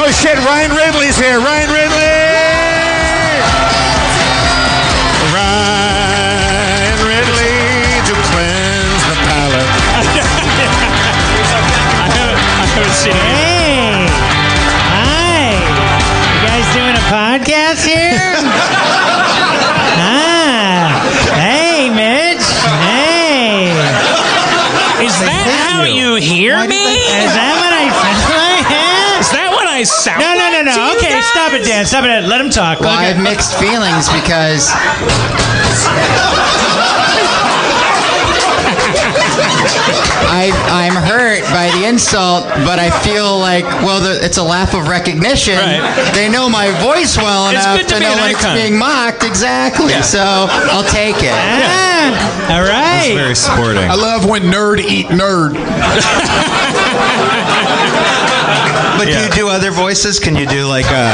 Oh shit, Ryan Ridley's here. Ryan Ridley! Ryan Ridley to cleanse the palate. I haven't seen it. Hey! Hi! You guys doing a podcast here? Hey, Mitch! Hey! Is that how you hear me? Is that what I sound like? Is that what I sound No. like? Okay, stop it, Dan. Stop it. Let him talk. Well, I have mixed feelings because I'm hurt by the insult, but I feel like, well, it's a laugh of recognition. Right. They know my voice well It's enough good to to be know an when it's icon. being mocked. Exactly. Yeah. So I'll take it. All right. Very sporting. I love when nerd eat nerd. But do you do other voices? Can you do like a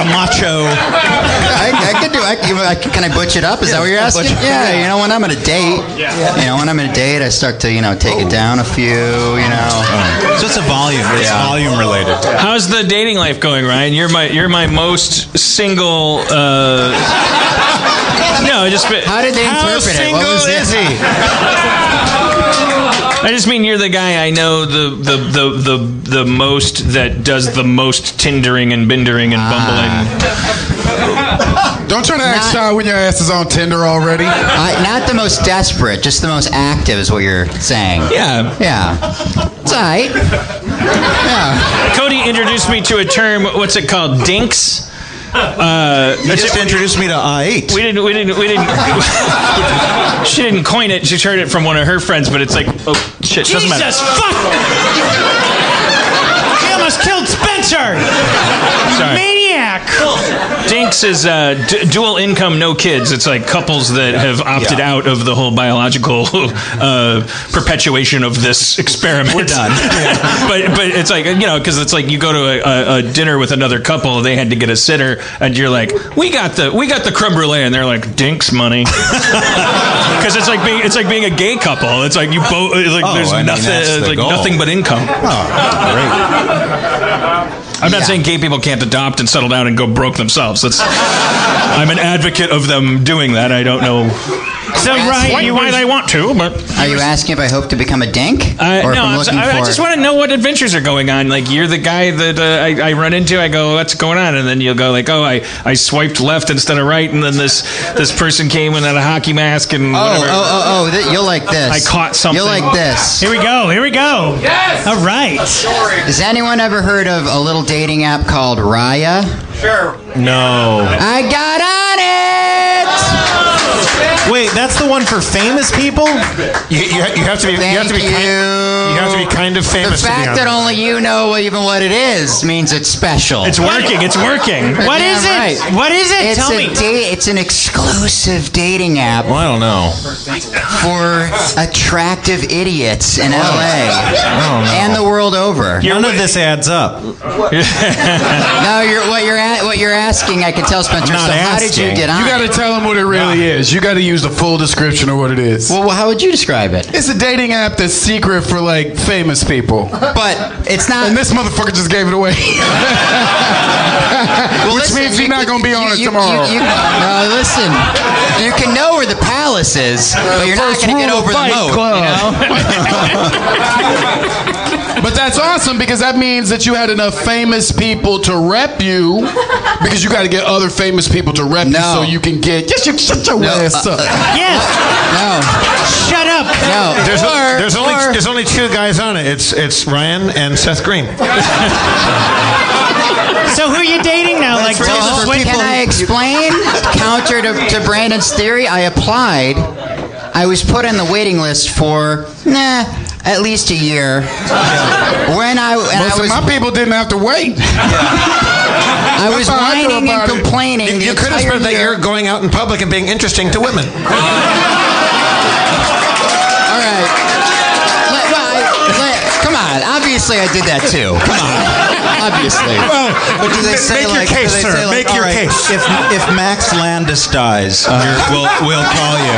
macho? I could do. Can I butch it up? Is that what you're asking? Yeah. You know, when I'm on a date. Yeah. You know, when I'm on a date, I start to take it down a few. You know. So it's a volume. It's volume related. How's the dating life going, Ryan? You're my most single. No, just. How did they interpret it? What was is he? I just mean you're the guy I know the most that does the most Tindering and bindering and bumbling. Don't try to act shy when your ass is on Tinder already. Not the most desperate, just the most active is what you're saying. Yeah. Yeah. It's all right. Yeah. Cody introduced me to a term. What's it called? Dinks. You just introduced me to I8. We didn't. She didn't coin it. She heard it from one of her friends, but it's like, oh shit, doesn't matter. Jesus, fuck! He almost killed Spencer! Sorry. Maniac! Dinks is dual income, no kids. It's like couples that have opted out of the whole biological perpetuation of this experiment. We're done. But it's like, because it's like you go to a dinner with another couple, they had to get a sitter, and you're like, we got the creme brulee, and they're like, Dinks money. Because it's like being a gay couple. It's like you both. There's nothing but income. Oh, great. I'm not saying gay people can't adopt and settle down and go broke themselves. I'm an advocate of them doing that. I don't know why they want to, but... Are you asking if I hope to become a dink? No, I just want to know what adventures are going on. Like, you're the guy that I run into. I go, what's going on? And then you'll go like, oh, I swiped left instead of right, and then this person came in at a hockey mask and whatever. You'll like this. I caught something. You'll like this. Here we go. Yes! All right. Has anyone ever heard of a little dating app called Raya? Sure. No. I got on it! Wait, that's the one for famous people? You have to be. You have to be kind of famous. The fact that only you know even what it is means it's special. It's working. It's working. What is it? Right. What is it? Tell me. It's an exclusive dating app. Well, I don't know. For attractive idiots in LA and the world over. None of this adds up. No, what you're asking, I can tell, Spencer. I'm not how did you get on? You got to tell them what it really is. You got to use the full description of what it is. Well, how would you describe it? It's a dating app that's secret for like famous people. But it's not. And this motherfucker just gave it away. Which means he's not going to be on it tomorrow. No, listen. You can know where the palace is, but you're not going to get over the moat. But that's awesome because that means that you had enough famous people to rep you, because you got to get other famous people to rep you so you can get. Yes, you shut your ass up. Yes. No. Shut up. No. There's only two guys on it. It's Ryan and Seth Green. So who are you dating now? Like, can I explain? Counter to Brandon's theory, I applied. I was put on the waiting list for at least a year. Most of my people didn't have to wait. I was whining and complaining. You could have spent that year going out in public and being interesting to women. All right. Come on. Obviously, I did that too. Come on. Obviously. Well, But do they say make your case, do they sir. say Make your case. If Max Landis dies, we'll call you.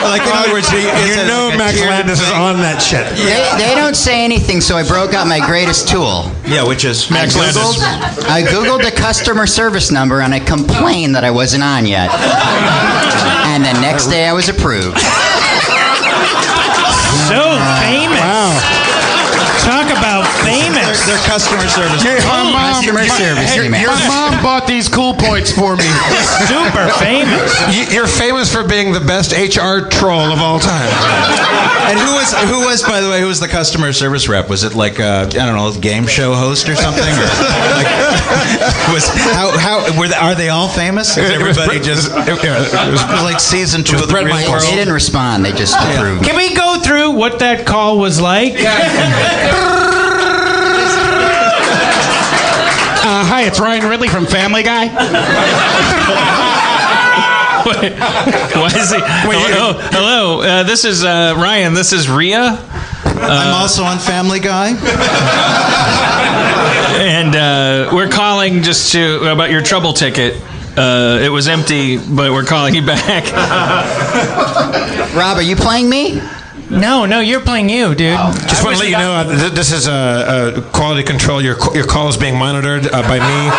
Like in other words, Max Landis is on that shit. They don't say anything, so I broke out my greatest tool. Yeah, which is Max Landis. I Googled the customer service number and I complained that I wasn't on yet. And the next day I was approved. So famous. Wow. Talk about famous. their customer service. Customer service. My mom bought these cool points for me. Super famous. You're famous for being the best HR troll of all time. And who was, by the way, who was the customer service rep? Was it like I don't know, game show host or something? Or like, are they all famous? Is everybody just it was like season 2 of the Real World? They didn't respond. They just approved. Can we go through what that call was like? Hi, it's Ryan Ridley from Family Guy. Wait, why is he? Hello. This is Ryan. This is Raya. I'm also on Family Guy. And we're calling just about your trouble ticket. It was empty, but we're calling you back. Rob, are you playing me? No, you're playing you, dude. Just want to let you know this is quality control. Your call is being monitored by me,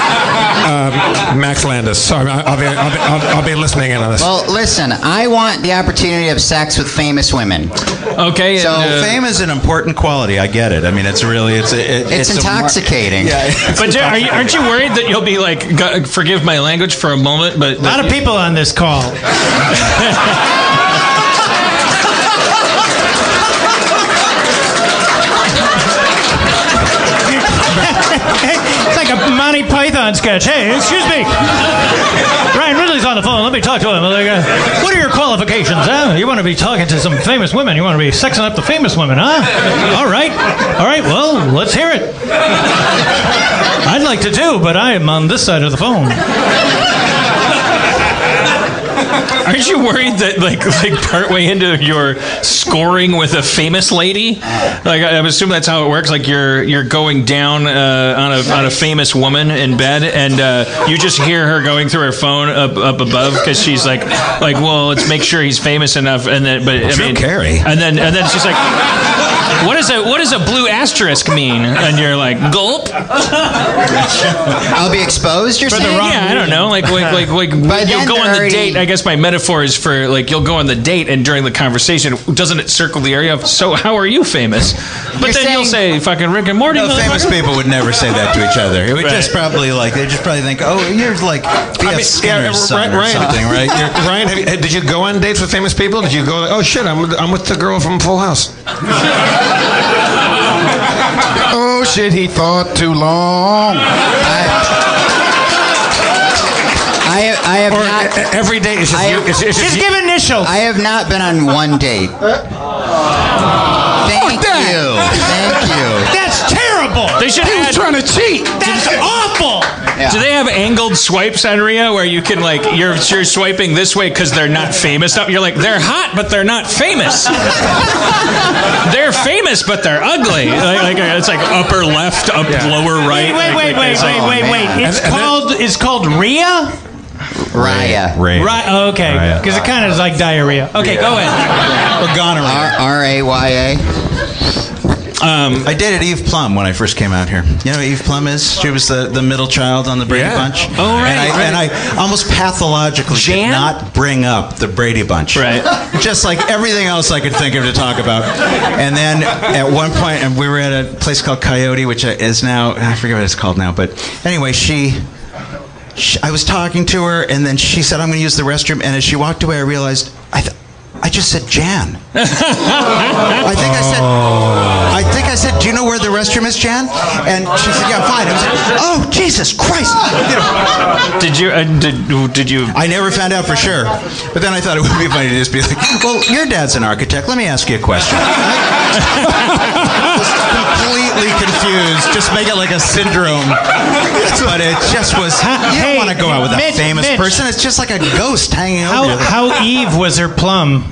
Max Landis. Sorry, I'll be listening in on this. Well, listen, I want the opportunity to have sex with famous women. Okay. So fame is an important quality. I get it. I mean, it's intoxicating. But aren't you worried that you'll be like, forgive my language for a moment, but A lot of people on this call. It's like a Monty Python sketch. Hey, excuse me. Ryan Ridley's on the phone. Let me talk to him. What are your qualifications, huh? You want to be talking to some famous women. You want to be sexing up the famous women, huh? All right. Well, let's hear it. I'd like to too, but I am on this side of the phone. aren't you worried that like partway into your scoring with a famous lady, like I'm assuming that's how it works. Like you're going down on a famous woman in bed, and you just hear her going through her phone up above because she's like, well, let's make sure he's famous enough, and then Carrie, and then she's like, what does a blue asterisk mean? And you're like, gulp. I'll be exposed. You're saying? Yeah, I don't know. Like you'll go on the date. I guess my metaphor is for like you'll go on the date, and during the conversation, doesn't it circle the area of so how are you famous? But then you'll say fucking Rick and Morty. No, famous people would never say that to each other. It would just probably they just think, oh, you're like B.F. Skinner's son or something, right? Ryan, did you go on dates with famous people? Did you go like, oh shit, I'm with the girl from Full House? Oh shit, he thought too long. I have not. Every date is just Just give initials. I have not been on one date. Thank you. That's terrible. They should He was trying to cheat. That's awful. Yeah. Do they have angled swipes on Rhea where you can you're swiping this way because they're not famous? You're like, they're hot, but they're not famous. They're famous, but they're ugly. It's like upper left, lower right. Wait. It's called Rhea? Raya. Right. Okay. Because it kind of is like diarrhea. Okay, go ahead. Or gonorrhea. R-A-Y-A. I dated Eve Plum when I first came out here. You know who Eve Plum is? She was the middle child on the Brady Bunch. Oh, right. And I almost pathologically did not bring up the Brady Bunch. Right. Just like everything else I could think of to talk about. And then at one point, and we were at a place called Coyote, which is now, I forget what it's called now, but anyway, I was talking to her, and then she said, I'm going to use the restroom. And as she walked away, I realized I just said Jan. I think I said, do you know where the restroom is, Jan? And she said, yeah, fine. I was like, oh, Jesus Christ. Did you? I never found out for sure. But then I thought it would be funny to just be like, well, your dad's an architect. Let me ask you a question. Just completely slightly confused. Just make it like a syndrome. But it just was. You don't want to go out with a famous person. It's just like a ghost hanging over you. How Eve was her plum?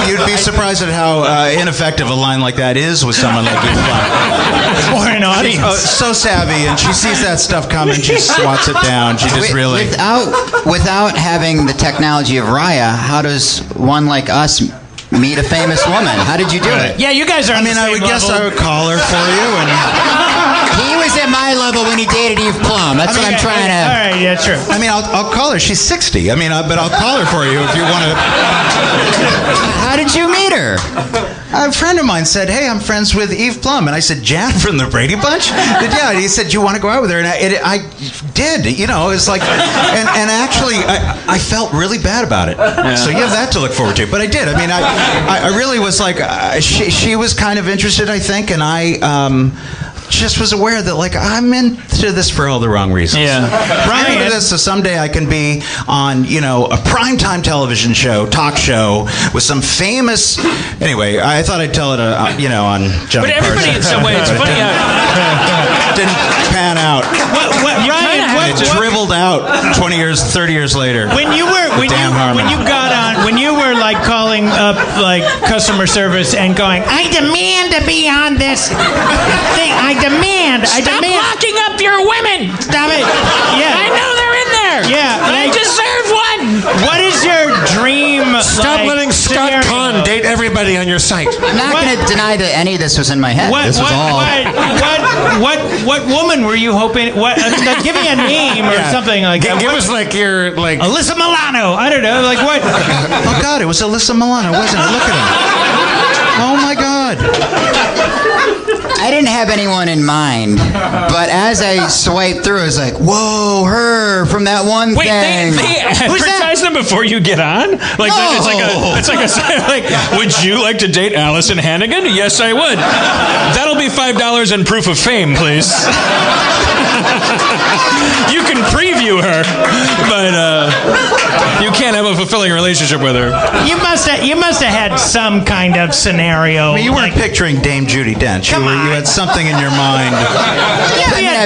You'd be surprised at how ineffective a line like that is with someone like Eve Plum. Or an audience. So savvy, and she sees that stuff coming. She swats it down. She just really. Without having the technology of Raya, how does one like us meet a famous woman? How did you do it? Yeah, you guys are. I would guess I would call her for you, and he was at my level when he dated Eve Plum. That's what I'm trying to. All right, yeah, true. I'll call her. She's 60. But I'll call her for you if you want to. How did you meet her? A friend of mine said, "Hey, I'm friends with Eve Plum," and I said, "Jan from the Brady Bunch?" Yeah, and he said, "You want to go out with her?" And I did. It's like, and actually, I felt really bad about it. Yeah. So you have that to look forward to. But I did. I really was like, she was kind of interested, I think, and I just was aware that I'm into this for all the wrong reasons. Yeah. I'm into this so someday I can be on a primetime television show, talk show with some famous. Anyway, I thought I'd tell it on Johnny But everybody Carson. in some way, it's funny. Didn't pan out. Ryan, It dribbled out 20 years, 30 years later. When you were calling up customer service and going, I demand to be on this thing. I demand. Stop locking up your women. Stop it. Yeah. I know they're in there. Yeah. I deserve one. What is your dream? Stop letting Scott Kahn date everybody on your site. I'm not going to deny that any of this was in my head. This was all. What woman were you hoping? Give me a name or something like that. Give us your Alyssa Milano. I don't know. What? Oh God, it was Alyssa Milano, wasn't it? Look at him. Oh my God. I didn't have anyone in mind, but as I swiped through, I was like, "Whoa, her from that one thing." Wait, they advertise them before you get on? It's like would you like to date Allison Hannigan? Yes, I would. That'll be $5 and proof of fame, please. You can preview her, but you can't have a fulfilling relationship with her. You must have had some kind of scenario. You weren't picturing Dame Judi Dench. You had something in your mind.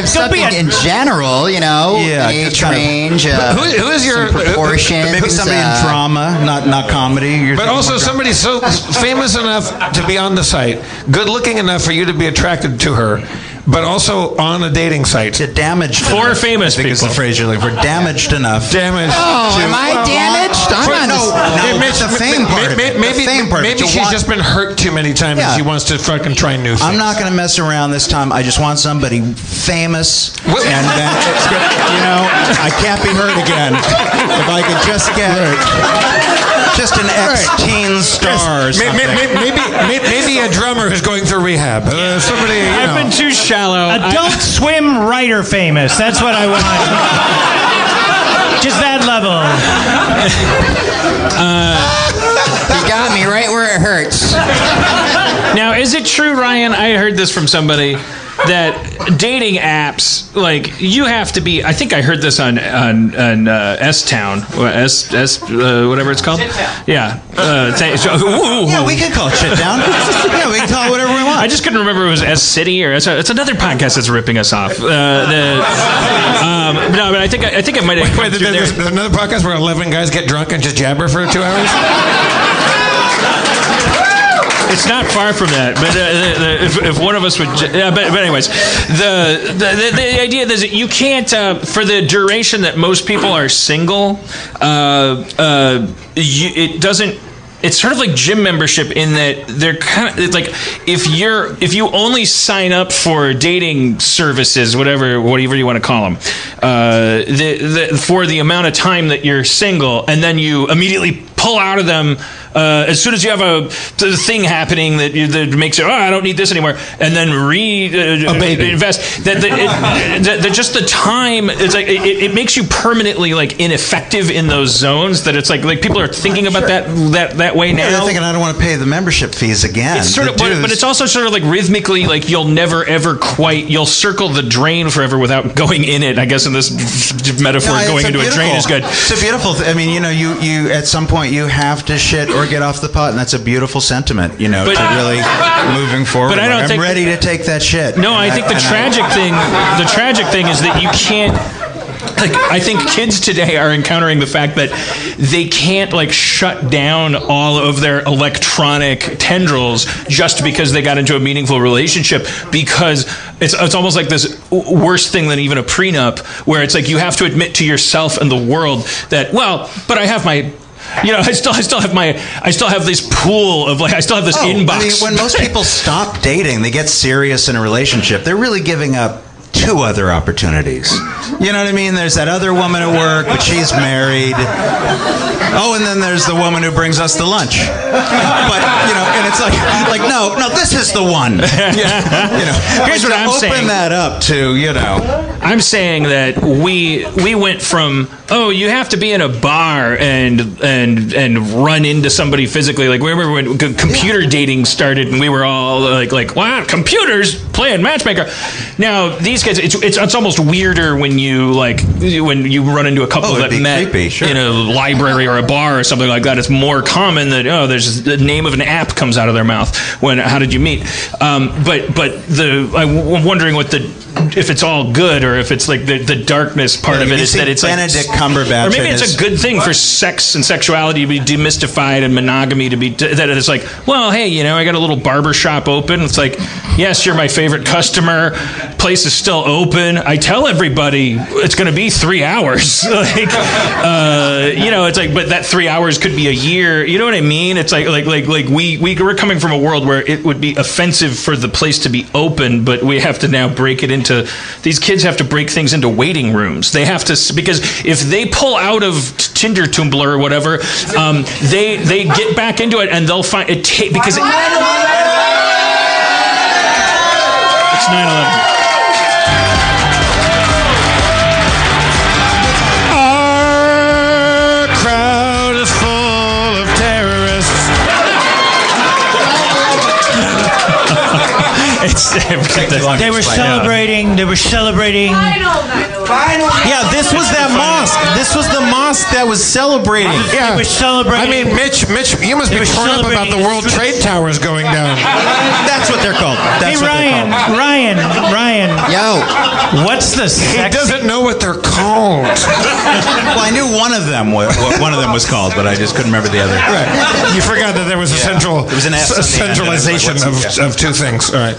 Something in general, age range, who is your proportion? Maybe somebody in drama, not comedy. But also somebody so famous enough to be on the site, good looking enough for you to be attracted to her, but also on a dating site. Damaged for enough, famous people. I think is the phrase you're looking for. Damaged enough. Damaged. Oh, am I damaged? It's the fame part. Maybe she's just been hurt too many times and she wants to fucking try new things. I'm not going to mess around this time. I just want somebody famous, and then it's good. I can't be hurt again. If I could just get just an ex-teen star. Or something. Maybe a drummer who's going through rehab. Somebody. I've been too shallow. Adult Swim writer famous. That's what I want. Just that level. You got me right where it hurts. Now, is it true, Ryan? I heard this from somebody that dating apps, you have to be. I think I heard this on S-Town, whatever it's called. Yeah. Yeah, we can call it Shit Down. Yeah, we can call it whatever we want. I just couldn't remember if it was S-City or it's another podcast that's ripping us off. No, but I think it might have. Wait, there's another podcast where 11 guys get drunk and just jabber for 2 hours. It's not far from that, but if one of us would, but anyways, the idea is that you can't for the duration that most people are single, it doesn't. It's sort of like gym membership in that they're it's like if you only sign up for dating services, whatever you want to call them, for the amount of time that you're single, and then you immediately pull out of them as soon as you have a thing happening that makes it, I don't need this anymore, and then invest. That just the time, it's like it makes you permanently ineffective in those zones. That it's like people are thinking about that way now. They're thinking I don't want to pay the membership fees again. It's sort of, but it's also sort of rhythmically you'll never ever you'll circle the drain forever without going in it. I guess in this metaphor, going into a drain is good. It's a beautiful. You at some point you have to shit or or get off the pot, and that's a beautiful sentiment, to really moving forward. But I don't think I'm ready to take that shit. No, I think the tragic thing is that you can't. Like, I think kids today are encountering the fact that they can't shut down all of their electronic tendrils just because they got into a meaningful relationship, because it's almost like this worse thing than even a prenup, where it's like you have to admit to yourself and the world that, but I have my. I still have this pool of I still have this inbox. I mean, when most people stop dating, they get serious in a relationship, they're really giving up 2 other opportunities. You know what I mean? There's that other woman at work, but she's married. Oh, and then there's the woman who brings us the lunch. But, and it's like no, this is the one. Here's what I'm saying. Open that up to, I'm saying that we went from, you have to be in a bar and run into somebody physically. Like, remember when computer dating started and we were all like, wow, computers playing matchmaker. Now, these guys, it's almost weirder when you run into a couple that met creepy, in a library or a bar or something like that. It's more common that there's the name of an app comes out of their mouth. How did you meet? I'm wondering if it's all good, or if it's like the darkness part of it is that it's Benedict Cumberbatch, or maybe it's a good thing for sex and sexuality to be demystified and monogamy to be that it's like, well, hey, I got a little barber shop open. It's like, yes, you're my favorite customer. Place is still open. I tell everybody it's going to be 3 hours. It's like, but that 3 hours could be a year. You know what I mean? It's like we're coming from a world where it would be offensive for the place to be open, but we have to now break it into. These kids have to break things into waiting rooms. They have to, because if they pull out of Tinder, Tumblr, or whatever, they get back into it and they'll find it because it's 9/11. Our crowd is full of terrorists. They were celebrating. They were celebrating. Yeah, this was that mosque. This was the mosque that was celebrating. Yeah, they were celebrating. I mean, Mitch, you must be torn up about the World Trade Towers going down. That's what they're called. Hey, Ryan. Yo. What's the He doesn't know what they're called. Well, I knew one of them what one of them was called, but I just couldn't remember the other. Right. You forgot that there was a There was an S on the end, and I was like, centralization what's- of 2 things. All right.